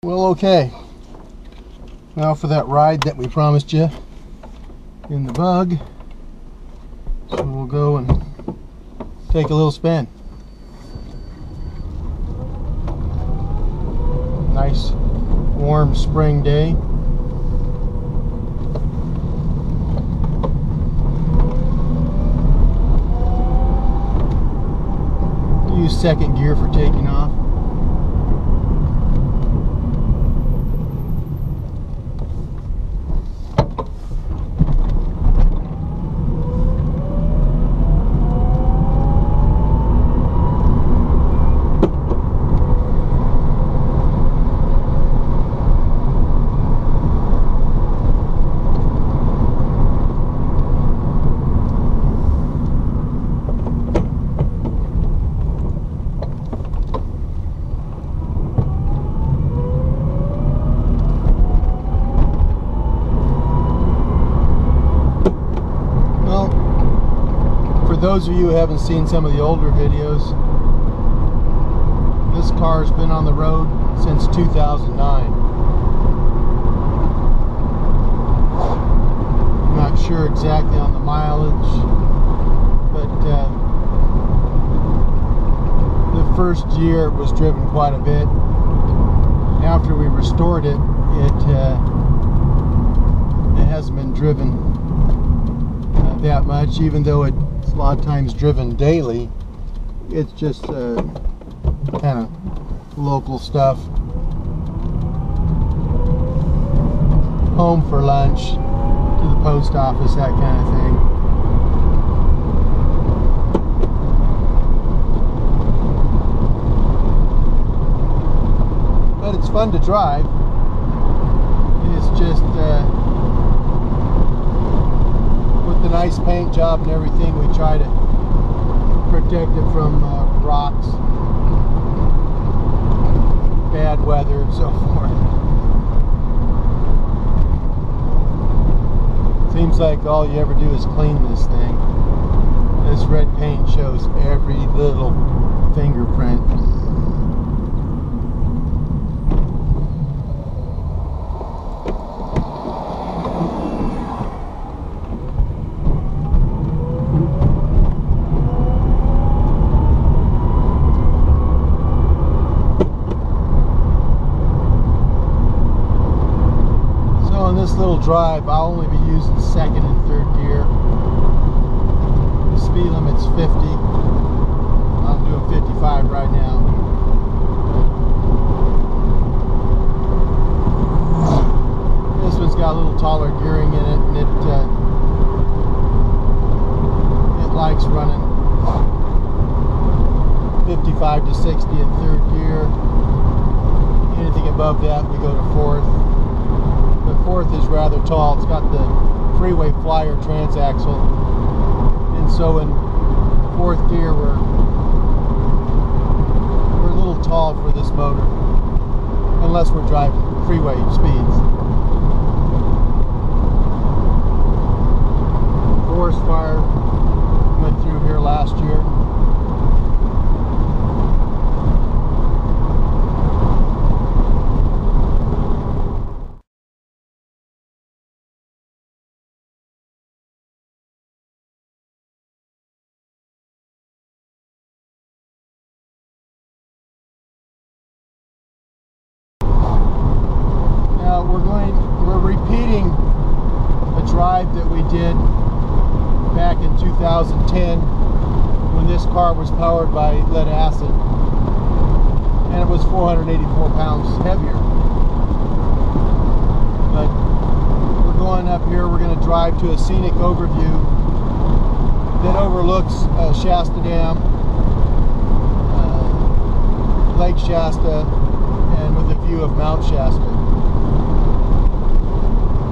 Well, okay. Now for that ride that we promised you in the Bug. So we'll go and take a little spin. Nice warm spring day. Use second gear for taking off. For those of you who haven't seen some of the older videos, this car's been on the road since 2009. I'm not sure exactly on the mileage, but the first year it was driven quite a bit. After we restored it, it hasn't been driven that much, even though it's a lot of times driven daily. It's just kind of local stuff. Home for lunch, to the post office, that kind of thing. But it's fun to drive. It's just with the nice paint job and everything, we try to protect it from rocks, bad weather, and so forth. Seems like all you ever do is clean this thing. This red paint shows every little fingerprint. Little drive, I'll only be using second and third gear. The speed limit's 50. I'm doing 55 right now. This one's got a little taller gearing in it, and it likes running 55 to 60 in third gear. Anything above that, we go to fourth. The fourth is rather tall. It's got the Freeway Flyer transaxle, and so in fourth gear we're a little tall for this motor, unless we're driving freeway speeds. Forest fire went through here last year. We're repeating a drive that we did back in 2010 when this car was powered by lead acid, and it was 484 pounds heavier. But we're going up here, we're going to drive to a scenic overview that overlooks Shasta Dam, Lake Shasta, and with a view of Mount Shasta.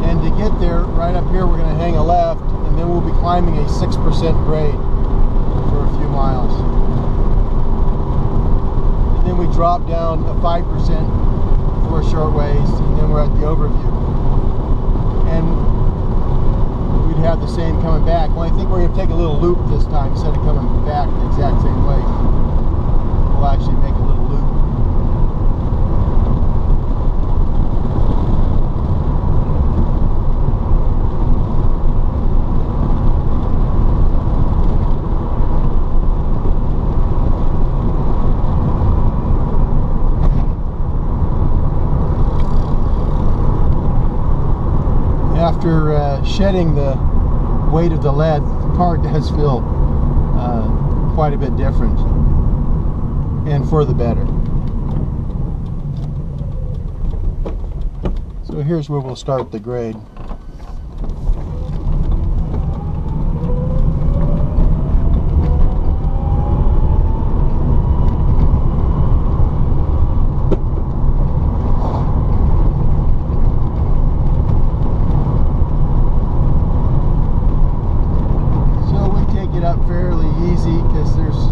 And to get there, right up here, we're going to hang a left, and then we'll be climbing a 6% grade for a few miles. And then we drop down a 5% for a short ways, and then we're at the overview. And we'd have the same coming back. Well, I think we're going to take a little loop this time instead of coming back the exact same way. We'll actually make a little loop. shedding the weight of the lead, the car does feel quite a bit different, and for the better. So here's where we'll start the grade. Up fairly easy because there's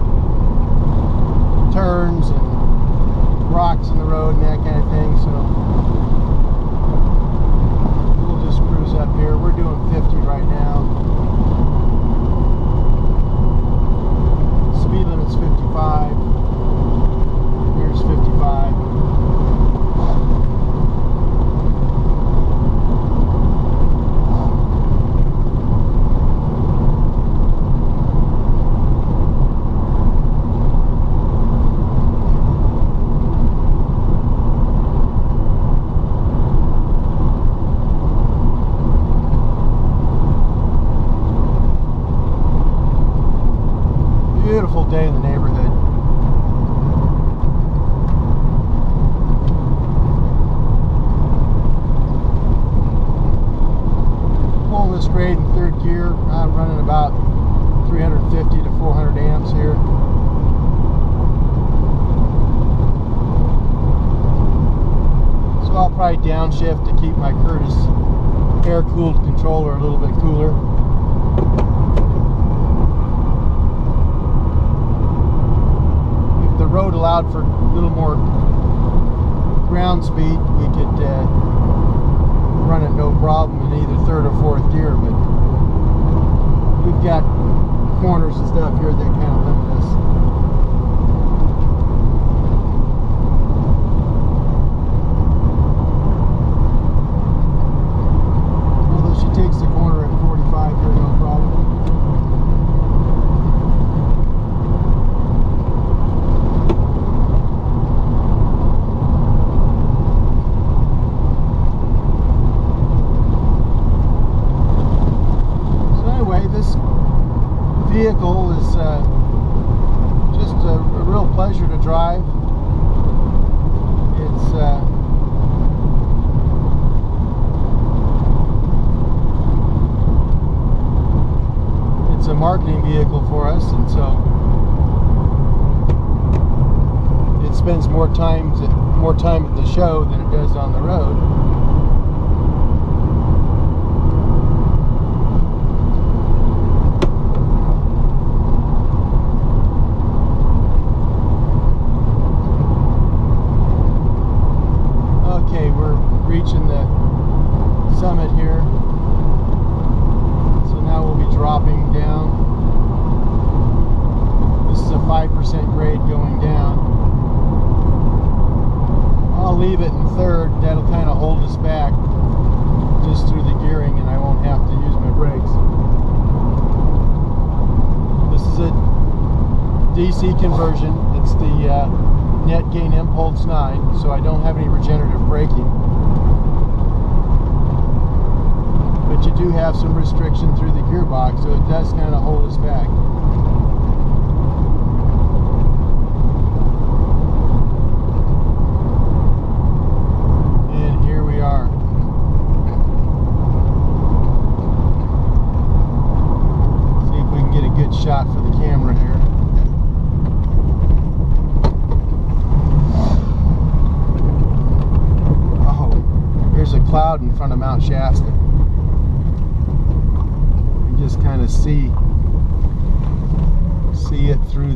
turns and rocks in the road and that kind of thing, so we'll just cruise up here. We're doing 50 right now. Speed limit's 55. Here's 55. Beautiful day in the neighborhood. Pulling this grade in third gear. I'm running about 350 to 400 amps here. So I'll probably downshift to keep my Curtis air-cooled controller a little bit cooler. The road allowed for a little more ground speed, we could run it no problem in either third or fourth gear, but we've got corners and stuff here that kind of limit us. Although she takes the corner at 45 here, no problem. Vehicle is just a real pleasure to drive. It's a marketing vehicle for us, and so it spends more time at the show than it does on the road. Reaching the summit here, so now we'll be dropping down. This is a 5% grade going down. I'll leave it in third. That'll kind of hold us back just through the gearing, and I won't have to use my brakes. This is a DC conversion. It's the net gain impulse 9, so I don't have any regenerative braking. But you do have some restriction through the gearbox, so it does kind of hold us back. And here we are. See if we can get a good shot for the camera here. Oh, there's a cloud in front of Mount Shasta. Just kind of see it through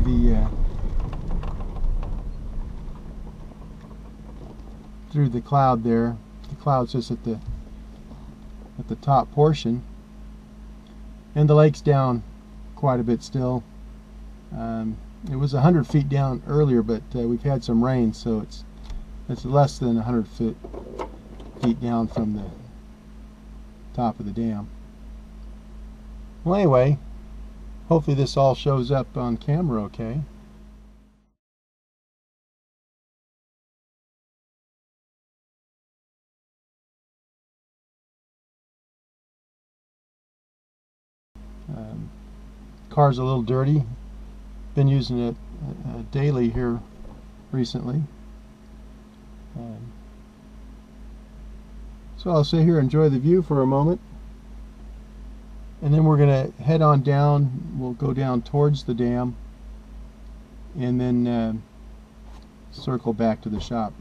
the cloud there. The cloud's just at the top portion, and the lake's down quite a bit still. It was 100 feet down earlier, but we've had some rain, so it's less than 100 feet down from the top of the dam. Well, anyway, hopefully this all shows up on camera okay. Car's a little dirty. Been using it daily here recently. So I'll sit here and enjoy the view for a moment, and then we're going to head on down. We'll go down towards the dam and then circle back to the shop.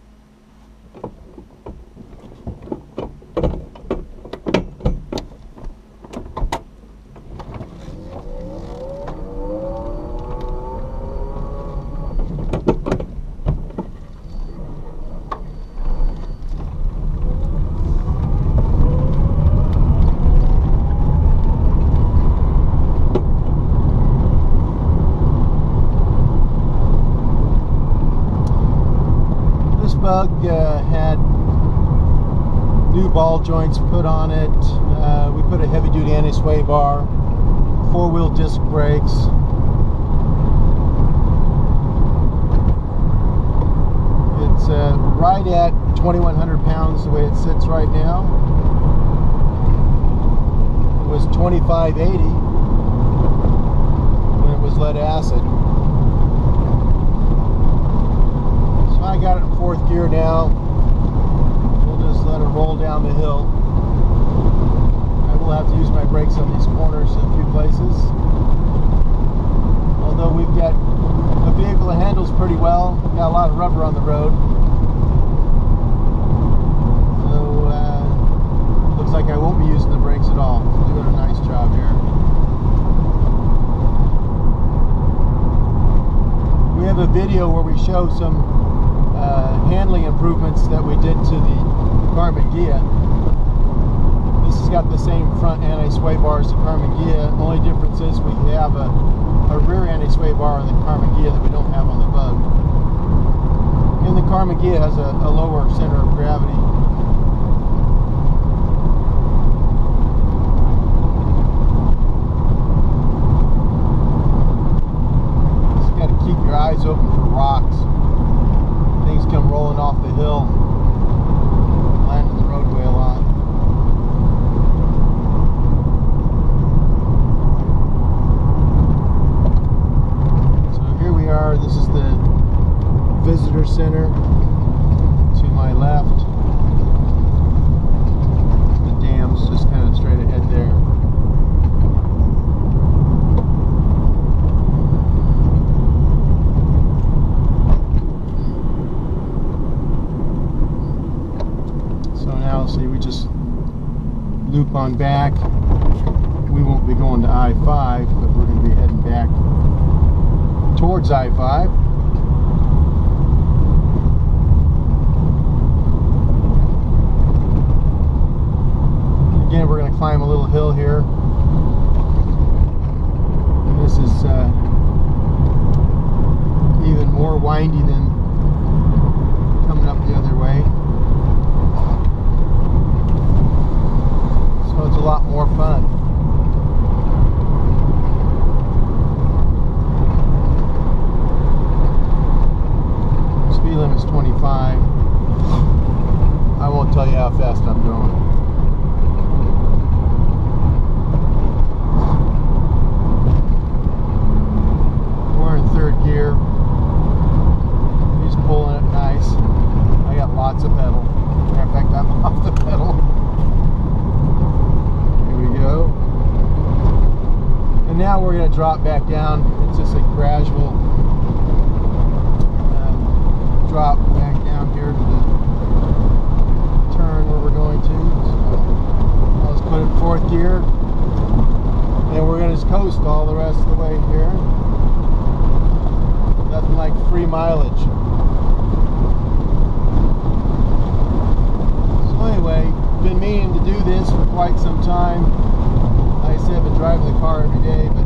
Bug had new ball joints put on it. We put a heavy-duty anti-sway bar, four-wheel disc brakes. It's right at 2,100 pounds the way it sits right now. It was 2,580 when it was lead acid. I got it in fourth gear now. We'll just let it roll down the hill. I will have to use my brakes on these corners in a few places. Although we've got a vehicle that handles pretty well. We've got a lot of rubber on the road. So looks like I won't be using the brakes at all. Doing a nice job here. We have a video where we show some handling improvements that we did to the Karmann Ghia. This has got the same front anti-sway bar as the Karmann Ghia. Only difference is we have a rear anti-sway bar on the Karmann Ghia that we don't have on the Bug. And the Karmann Ghia has a lower center of gravity. Just got to keep your eyes open for rocks. Things come rolling off the hill, land in the roadway a lot. So here we are. This is the visitor center to my left. The dam's just kind of straight ahead there. See, we just loop on back. We won't be going to I-5, but we're going to be heading back towards I-5. Again, we're going to climb a little hill here. And this is even more windy than coming up the other way. It's a lot more fun. Speed limit is 25. I won't tell you how fast I'm going. We're in third gear. He's pulling it nice. I got lots of pedal. Matter of fact, I'm off the pedal. And now we're going to drop back down. It's just a gradual drop back down here to the turn where we're going to. So let's put it in fourth gear, and we're going to just coast all the rest of the way here. Nothing like free mileage. So anyway, been meaning to do this for quite some time. Like I said, I've been driving the car every day, but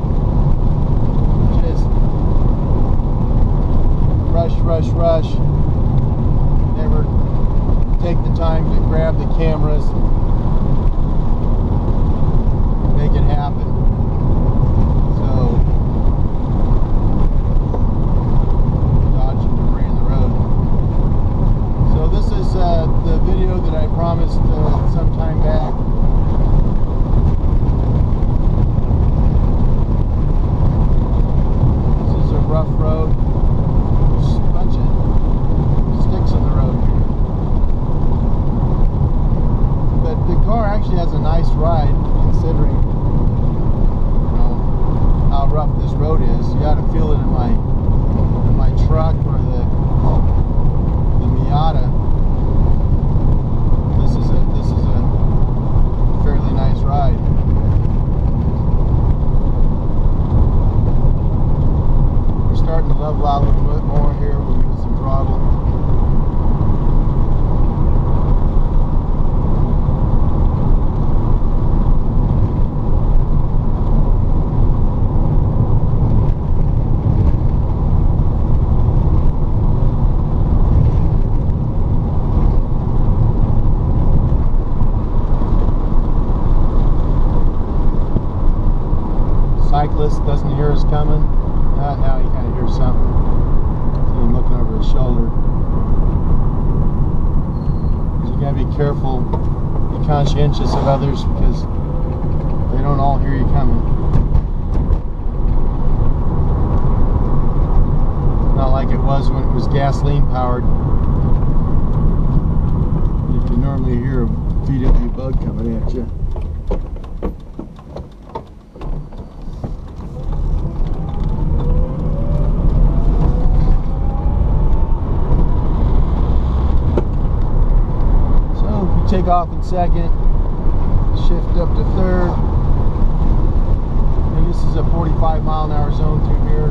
just rush. Never take the time to grab the cameras and make it happen. So, dodging debris in the road. So this is the video that I promised some time back. cyclist doesn't hear us coming. Now he kind of hears something. See him looking over his shoulder. So you gotta be careful, be conscientious of others, because they don't all hear you coming. Not like it was when it was gasoline powered. You can normally hear a VW bug coming at you. Take off in second, shift up to third, and this is a 45-mile-an-hour zone through here.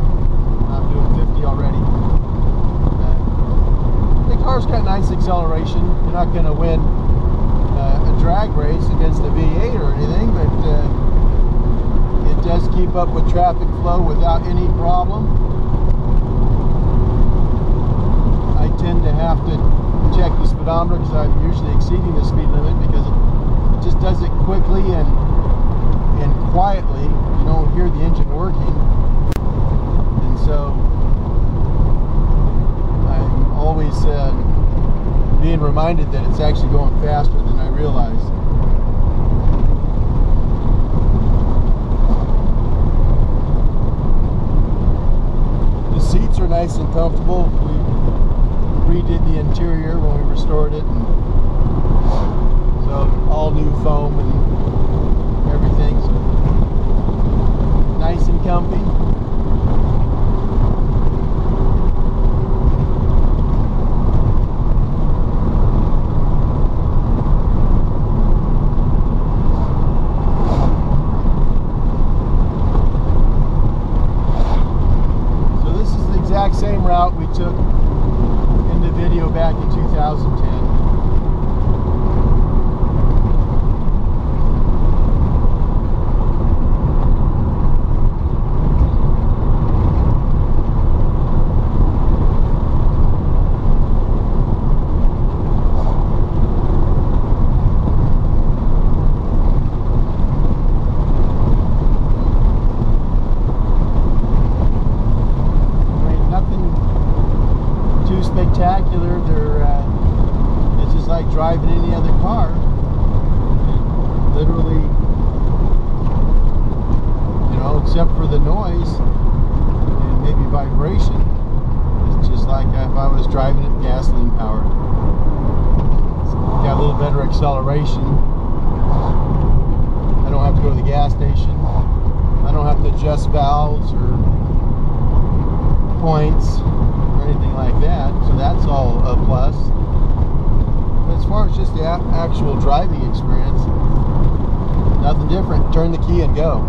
I'm doing 50 already. The car's got nice acceleration. You're not going to win a drag race against the V8 or anything, but it does keep up with traffic flow without any problem. I tend to have to check the speedometer because I'm usually exceeding the speed limit, because it just does it quickly and quietly. You don't hear the engine working, and so I'm always being reminded that it's actually going faster than I realize. The seats are nice and comfortable. We redid the interior when we restored it, and so all new foam and everything, so nice and comfy. So this is the exact same route we took in the video back in 2010. Spectacular. It's just like driving any other car. Literally, you know, except for the noise and maybe vibration, it's just like if I was driving it gasoline powered. It's got a little better acceleration. I don't have to go to the gas station. I don't have to adjust valves or points or anything like that, so that's all a plus. But as far as just the actual driving experience, nothing different. Turn the key and go.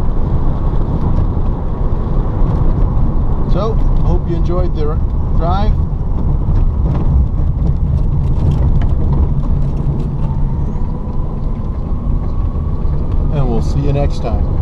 So, hope you enjoyed the drive. And we'll see you next time.